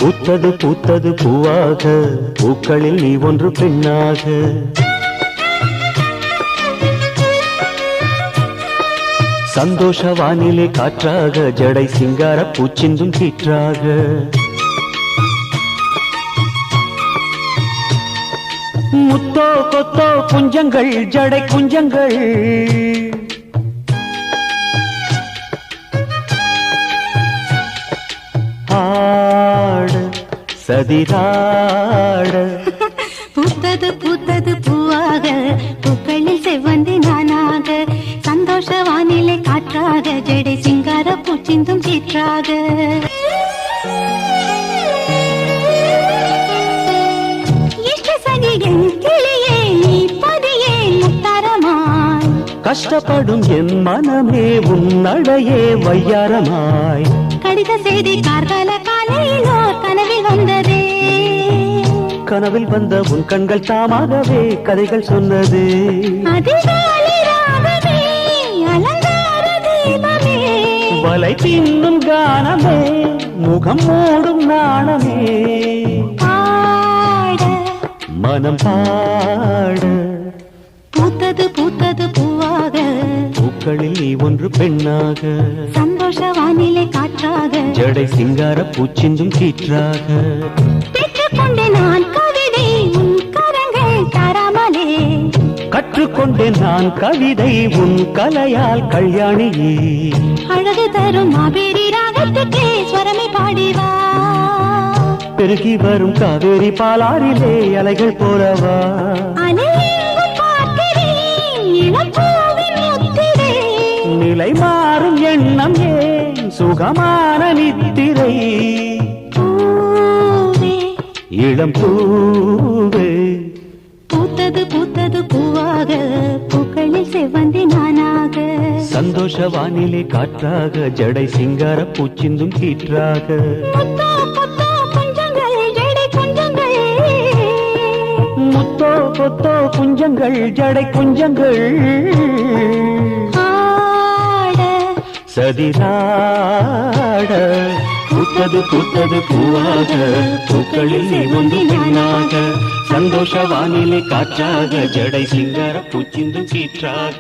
பூத்தது பூத்தது பூவாக பூக்களில் நீ ஒன்று பெண்ணாக சந்தோஷ வானிலை காற்றாக ஜடை சிங்கார பூச்சிந்தும் கீற்றாக முத்தோ கொத்தோ குஞ்சங்கள் ஜடை குஞ்சங்கள் ஆட சதிராட பூத்தது பூத்தது பூவாக பூக்களில் செவ்வந்தி நானாக சந்தோஷ வானிலை காற்றாக ஜடை சிங்கார பூச்சிந்தும் சீற்றாக கிளியே நீ பதியே முத்தாரமாய் கஷ்டப்படும் என் மனமே உன்னடையே வையாரமாய் கடித செய்தி கார்கால காலையிலோ கனவில் வந்ததே கனவில் வந்த உன் கண்கள் தாமாகவே கதைகள் சொன்னது அதிகாலை ராகமே அலங்கார தீபமே வலை பின்னும் கானமே முகம் மூடும் நாணமே பாட மனம் பாட பூத்தது பூத்தது பூவாக பூக்களில் நீ ஒன்று பெண்ணாக சந்தோஷ வானிலை காற்றாக ஜடை சிங்கார பூச்சிந்தும் கீற்றாக பெற்றுக்கொண்டேன் நான் கவிதை உன் கரங்கள் தராமலே கற்றுக்கொண்டேன் நான் கவிதை உன் கலையால் கல்யாணியே அழகு தரும் மாபேரி ராகத்துக்கே ஸ்வரமை பாடிவா பெருகி வரும் காவேரி பாலாறிலே அலைகள் போலவா அனைவரும் பார்க்கிறேன் இளம்பூவின் முத்திரை நிலை மாறும் எண்ணம் ஏன் சுகமான நித்திரை பூவே இளம் பூவே பூத்தது பூத்தது பூவாக பூக்களில் செவ்வந்தி நானாக சந்தோஷ வானிலை காற்றாக ஜடை சிங்கார பூச்சிந்தும் கீற்றாக முத்தோ கொத்தோ குஞ்சங்கள் ஜடை குஞ்சங்கள் முத்தோ கொத்தோ குஞ்சங்கள் ஜடை குஞ்சங்கள் ஆட சதிராட பூத்தது பூத்தது பூவாக பூக்களில் நீ ஒன்று பெண்ணாக சந்தோஷ வானிலை காற்றாக ஜடை சிங்கார பூச்சிந்தும் கீற்றாக